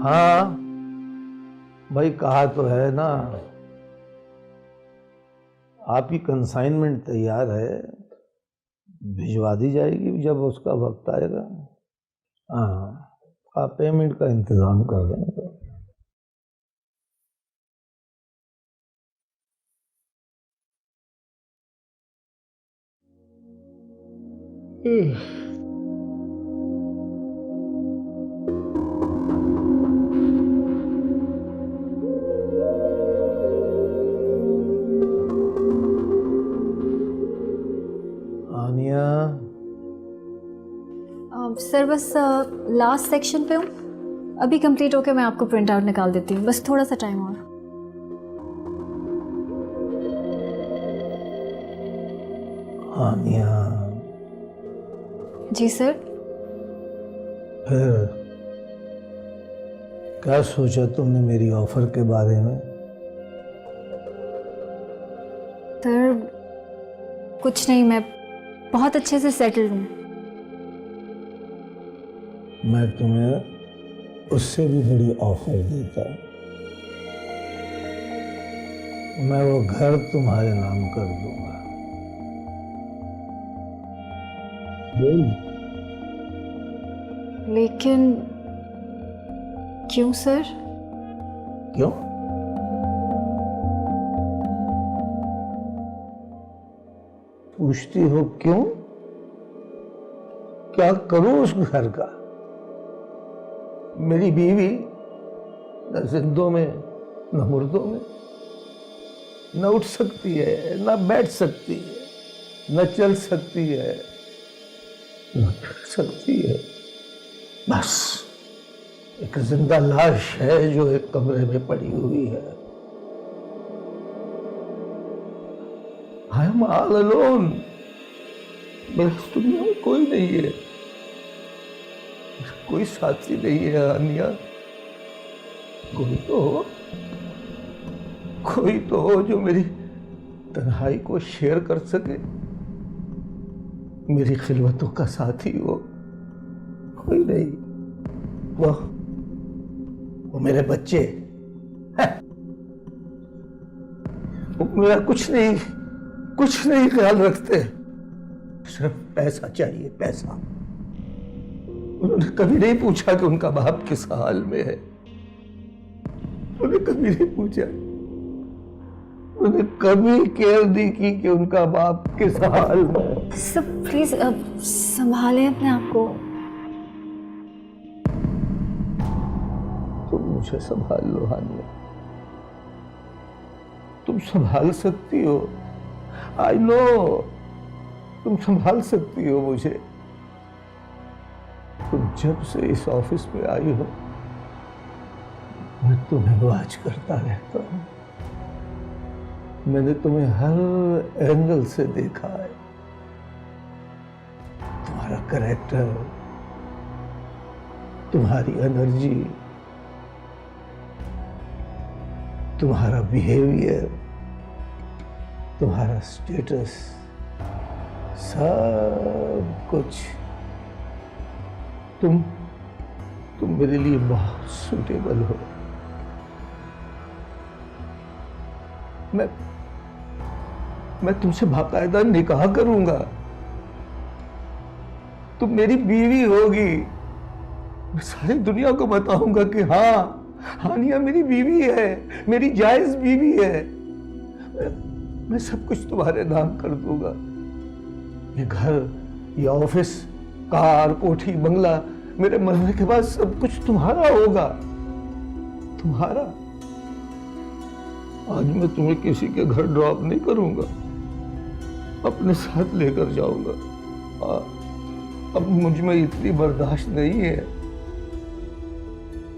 हाँ भाई, कहा तो है ना, आपकी कंसाइनमेंट तैयार है, भिजवा दी जाएगी जब उसका वक्त आएगा। हाँ, आप पेमेंट का इंतजाम कर देंगे। आनिया, सर बस लास्ट सेक्शन पे हूँ, अभी कंप्लीट होके मैं आपको प्रिंट आउट निकाल देती हूँ, बस थोड़ा सा टाइम और। आनिया, जी सर। फिर क्या सोचा तुमने मेरी ऑफर के बारे में? सर कुछ नहीं, मैं बहुत अच्छे से सेटल्ड हूँ। मैं तुम्हें उससे भी बड़ी ऑफर देता हूँ। मैं वो घर तुम्हारे नाम कर दूंगा। बोल। लेकिन क्यों सर? क्यों? पूछती हो क्यों? क्या करूं उस घर का? मेरी बीवी न जिंदों में न मुर्दों में, न उठ सकती है, न बैठ सकती है, न चल सकती है, न फिर सकती है। बस एक जिंदा लाश है जो एक कमरे में पड़ी हुई है। I am all alone. मेरे इस दुनिया में कोई नहीं है, कोई साथी नहीं है आनिया। कोई तो हो जो मेरी तन्हाई को शेयर कर सके, मेरी खिलवतों का साथी हो। कोई नहीं। वो मेरे बच्चे हैं। वो मेरा कुछ नहीं ख्याल रखते। सिर्फ पैसा चाहिए, पैसा। उन्होंने कभी नहीं पूछा कि उनका बाप किस हाल में है। उन्होंने कभी नहीं पूछा। उन्होंने कभी केयर नहीं की कि उनका बाप किस हाल में है। सब प्लीज संभालें अपने आप को। तुम मुझे संभाल लो हानिया, तुम संभाल सकती हो। आई नो, तुम संभाल सकती हो मुझे। तुम जब से इस ऑफिस में आई हो, मैं तुम्हें वॉच करता रहता हूं। मैंने तुम्हें हर एंगल से देखा है। तुम्हारा कैरेक्टर, तुम्हारी एनर्जी, तुम्हारा बिहेवियर, तुम्हारा स्टेटस, सब कुछ। तुम मेरे लिए बहुत सूटेबल हो। मैं तुमसे बाकायदा निकाह करूंगा। तुम मेरी बीवी होगी। मैं सारी दुनिया को बताऊंगा कि हाँ, हानिया मेरी बीवी है, मेरी जायज बीवी है। मैं सब कुछ तुम्हारे नाम कर दूंगा। ये घर, ये ऑफिस, कार, कोठी, बंगला, मेरे मरने के बाद सब कुछ तुम्हारा होगा। तुम्हारा। आज मैं तुम्हें किसी के घर ड्रॉप नहीं करूंगा, अपने साथ लेकर जाऊंगा। अब मुझ में इतनी बर्दाश्त नहीं है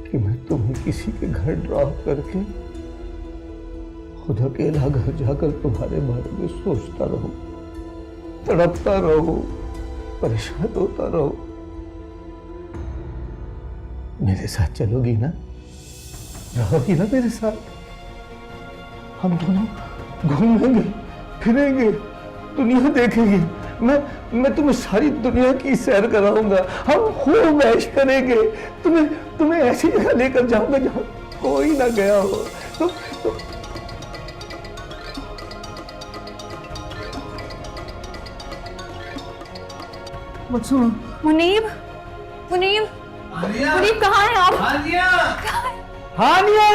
कि मैं तुम्हें किसी के घर ड्रॉप करके खुद अकेला घर जाकर तुम्हारे बारे में सोचता रहूं, तड़पता रहूं, परेशान होता रहूं। मेरे साथ चलोगी ना? रहोगी ना मेरे साथ? हम दोनों घूमेंगे, फिरेंगे, दुनिया देखेंगे, मैं तुम्हें सारी दुनिया की सैर कराऊंगा, हम खूब ऐश करेंगे, तुम्हें ऐसी जगह लेकर जाऊंगा जहां कोई ना गया हो। तो मत सुनो। मुनीब, मुनीब, मुनीब कहाँ हैं आप? हानिया!